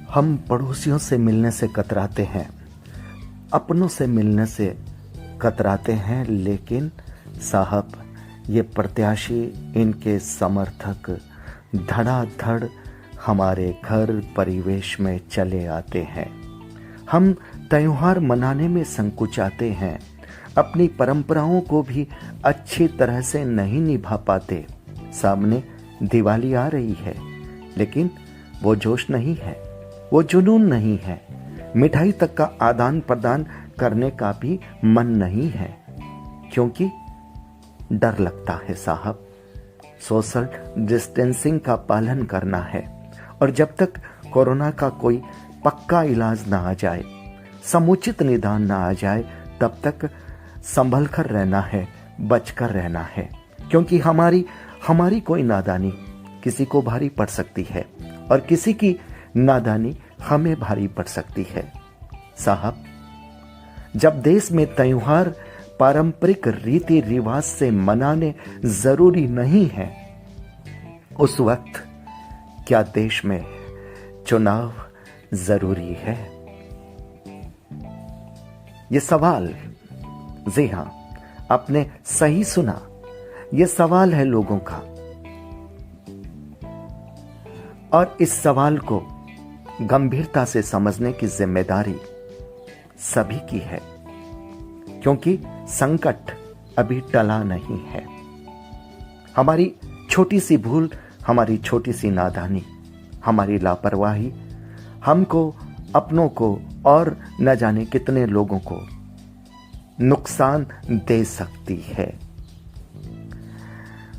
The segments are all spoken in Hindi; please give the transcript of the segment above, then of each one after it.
हम पड़ोसियों से मिलने से कतराते हैं, अपनों से मिलने से कतराते हैं, लेकिन साहब ये प्रत्याशी, इनके समर्थक धड़ाधड़ हमारे घर परिवेश में चले आते हैं। हम त्योहार मनाने में संकुचाते हैं, अपनी परंपराओं को भी अच्छी तरह से नहीं निभा पाते। सामने दिवाली आ रही है, लेकिन वो जोश नहीं है, वो जुनून नहीं है, मिठाई तक का आदान प्रदान करने का भी मन नहीं है, क्योंकि डर लगता है साहब। सोशल डिस्टेंसिंग का पालन करना है, और जब तक कोरोना का कोई पक्का इलाज ना आ जाए, समुचित निदान ना आ जाए, तब तक संभल कर रहना है, बचकर रहना है, क्योंकि हमारी कोई नादानी किसी को भारी पड़ सकती है और किसी की नादानी हमें भारी पड़ सकती है। साहब, जब देश में त्योहार पारंपरिक रीति रिवाज से मनाने जरूरी नहीं है, उस वक्त क्या देश में चुनाव जरूरी है? ये सवाल, जी हां, आपने सही सुना, ये सवाल है लोगों का, और इस सवाल को गंभीरता से समझने की जिम्मेदारी सभी की है, क्योंकि संकट अभी टला नहीं है। हमारी छोटी सी भूल, हमारी छोटी सी नादानी, हमारी लापरवाही हमको, अपनों को और न जाने कितने लोगों को नुकसान दे सकती है।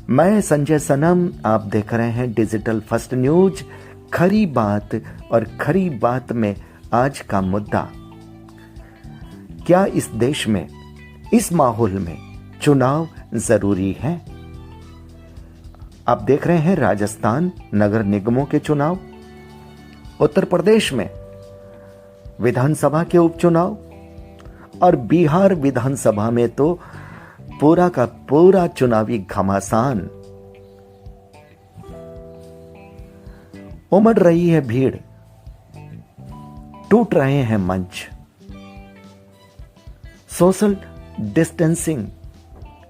मैं संजय सनम, आप देख रहे हैं डिजिटल फर्स्ट न्यूज। खरी बात, और खरी बात में आज का मुद्दा, क्या इस देश में, इस माहौल में चुनाव जरूरी है? आप देख रहे हैं राजस्थान नगर निगमों के चुनाव, उत्तर प्रदेश में विधानसभा के उपचुनाव, और बिहार विधानसभा में तो पूरा का पूरा चुनावी घमासान। उमड़ रही है भीड़, टूट रहे हैं मंच। सोशल डिस्टेंसिंग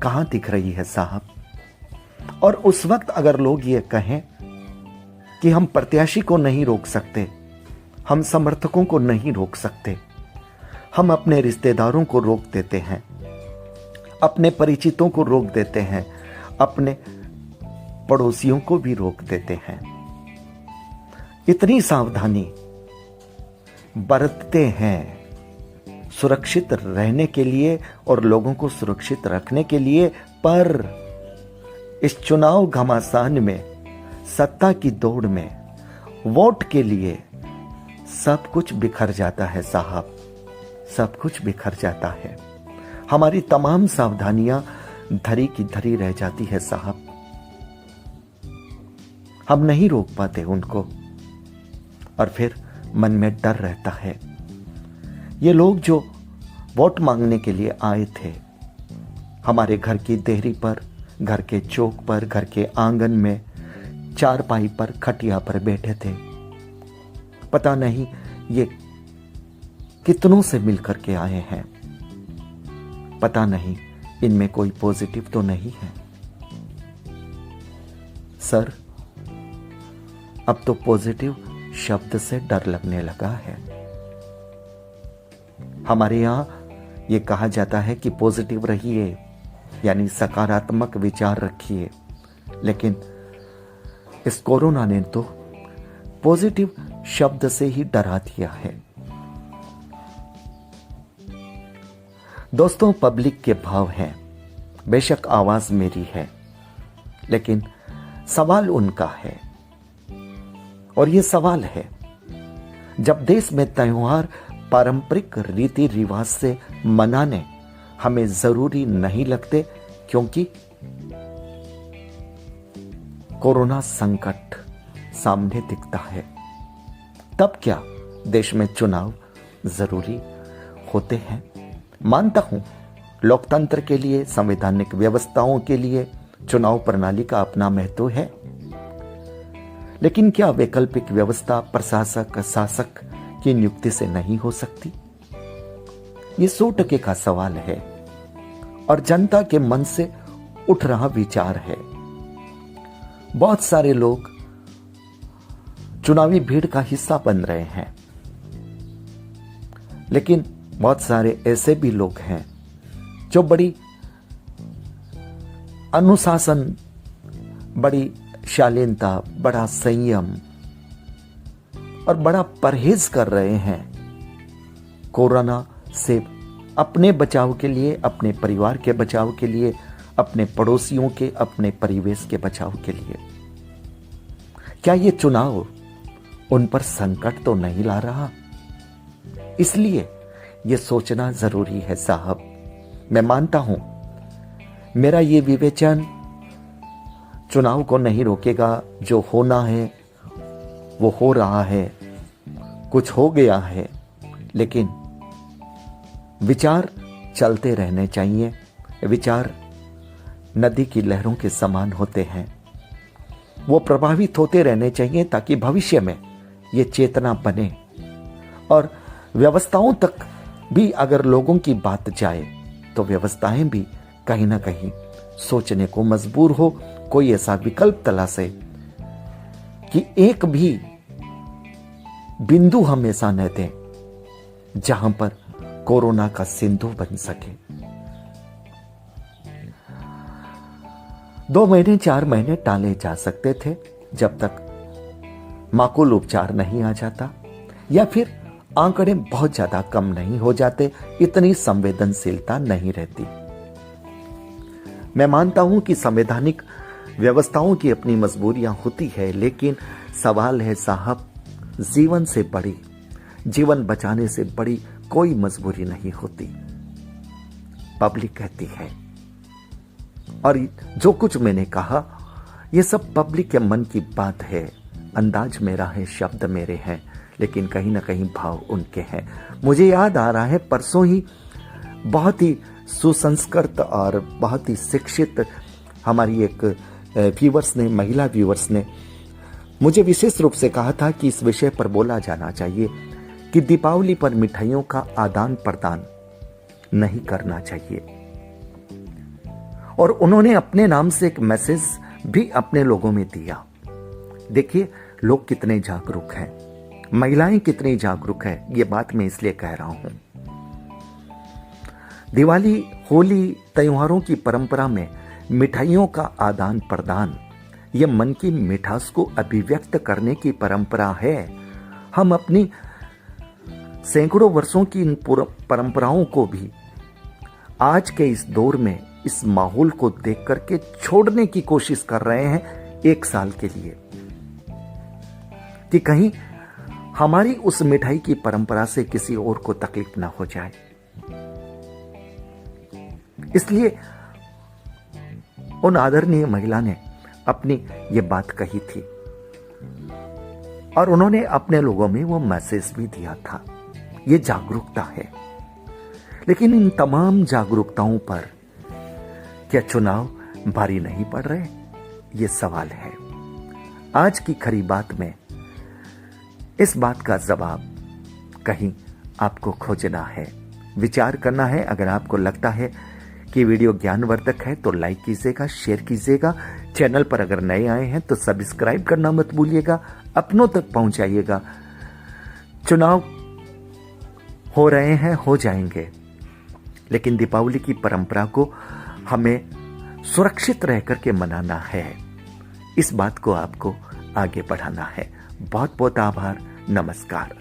कहां दिख रही है साहब? और उस वक्त अगर लोग ये कहें कि हम प्रत्याशी को नहीं रोक सकते, हम समर्थकों को नहीं रोक सकते, हम अपने रिश्तेदारों को रोक देते हैं, अपने परिचितों को रोक देते हैं, अपने पड़ोसियों को भी रोक देते हैं, इतनी सावधानी बरतते हैं सुरक्षित रहने के लिए और लोगों को सुरक्षित रखने के लिए, पर इस चुनाव घमासान में, सत्ता की दौड़ में, वोट के लिए सब कुछ बिखर जाता है साहब, सब कुछ बिखर जाता है। हमारी तमाम सावधानियां धरी की धरी रह जाती है साहब। हम नहीं रोक पाते उनको, और फिर मन में डर रहता है। ये लोग जो वोट मांगने के लिए आए थे, हमारे घर की देहरी पर, घर के चौक पर, घर के आंगन में, चारपाई पर, खटिया पर बैठे थे। पता नहीं ये कितनों से मिलकर के आए हैं, पता नहीं इनमें कोई पॉजिटिव तो नहीं है। सर, अब तो पॉजिटिव शब्द से डर लगने लगा है। हमारे यहां ये कहा जाता है कि पॉजिटिव रहिए, यानी सकारात्मक विचार रखिए, लेकिन इस कोरोना ने तो पॉजिटिव शब्द से ही डरा दिया है। दोस्तों, पब्लिक के भाव हैं, बेशक आवाज मेरी है, लेकिन सवाल उनका है। और ये सवाल है, जब देश में त्योहार पारंपरिक रीति रिवाज से मनाने हमें जरूरी नहीं लगते, क्योंकि कोरोना संकट सामने दिखता है, तब क्या देश में चुनाव जरूरी होते हैं? मानता हूं, लोकतंत्र के लिए, संवैधानिक व्यवस्थाओं के लिए चुनाव प्रणाली का अपना महत्व है, लेकिन क्या वैकल्पिक व्यवस्था प्रशासक शासक की नियुक्ति से नहीं हो सकती? ये 100% का सवाल है और जनता के मन से उठ रहा विचार है। बहुत सारे लोग चुनावी भीड़ का हिस्सा बन रहे हैं, लेकिन बहुत सारे ऐसे भी लोग हैं जो बड़ी अनुशासन, बड़ी शालीनता, बड़ा संयम और बड़ा परहेज कर रहे हैं कोरोना से अपने बचाव के लिए, अपने परिवार के बचाव के लिए, अपने पड़ोसियों के, अपने परिवेश के बचाव के लिए। क्या ये चुनाव उन पर संकट तो नहीं ला रहा? इसलिए ये सोचना जरूरी है साहब। मैं मानता हूं मेरा ये विवेचन चुनाव को नहीं रोकेगा। जो होना है वो हो रहा है, कुछ हो गया है, लेकिन विचार चलते रहने चाहिए। विचार नदी की लहरों के समान होते हैं, वो प्रभावित होते रहने चाहिए ताकि भविष्य में ये चेतना बने और व्यवस्थाओं तक भी अगर लोगों की बात जाए तो व्यवस्थाएं भी कहीं ना कहीं सोचने को मजबूर हो, कोई ऐसा विकल्प तलाशे कि एक भी बिंदु हम ऐसा न दें जहां पर कोरोना का सिंधु बन सके। 2 महीने 4 महीने टाले जा सकते थे जब तक माकूल उपचार नहीं आ जाता या फिर आंकड़े बहुत ज्यादा कम नहीं हो जाते, इतनी संवेदनशीलता नहीं रहती। मैं मानता हूं कि संवैधानिक व्यवस्थाओं की अपनी मजबूरियां होती है, लेकिन सवाल है साहब, जीवन से बड़ी, जीवन बचाने से बड़ी कोई मजबूरी नहीं होती, पब्लिक कहती है। और जो कुछ मैंने कहा ये सब पब्लिक के मन की बात है। अंदाज मेरा है, शब्द मेरे हैं, लेकिन कहीं ना कहीं भाव उनके हैं। मुझे याद आ रहा है परसों ही बहुत ही सुसंस्कृत और बहुत ही शिक्षित हमारी एक व्यूवर्स ने, महिला व्यूवर्स ने मुझे विशेष रूप से कहा था कि इस विषय पर बोला जाना चाहिए कि दीपावली पर मिठाइयों का आदान प्रदान नहीं करना चाहिए। और उन्होंने अपने नाम से एक मैसेज भी अपने लोगों में दिया। देखिए लोग कितने जागरूक हैं, महिलाएं कितनी जागरूक है, ये बात मैं इसलिए कह रहा हूं। दिवाली, होली, त्योहारों की परंपरा में मिठाइयों का आदान प्रदान, ये मन की मिठास को अभिव्यक्त करने की परंपरा है। हम अपनी सैकड़ों वर्षों की इन परंपराओं को भी आज के इस दौर में, इस माहौल को देख करके छोड़ने की कोशिश कर रहे हैं 1 साल के लिए, कि कहीं हमारी उस मिठाई की परंपरा से किसी और को तकलीफ ना हो जाए। इसलिए उन आदरणीय महिला ने अपनी ये बात कही थी और उन्होंने अपने लोगों में वो मैसेज भी दिया था। ये जागरूकता है, लेकिन इन तमाम जागरूकताओं पर क्या चुनाव भारी नहीं पड़ रहे? ये सवाल है। आज की खरी बात में इस बात का जवाब कहीं आपको खोजना है, विचार करना है। अगर आपको लगता है कि वीडियो ज्ञानवर्धक है तो लाइक कीजिएगा, शेयर कीजिएगा। चैनल पर अगर नए आए हैं तो सब्सक्राइब करना मत भूलिएगा, अपनों तक पहुंचाइएगा। चुनाव हो रहे हैं, हो जाएंगे, लेकिन दीपावली की परंपरा को हमें सुरक्षित रह करके मनाना है। इस बात को आपको आगे बढ़ाना है। बहुत बहुत आभार, नमस्कार।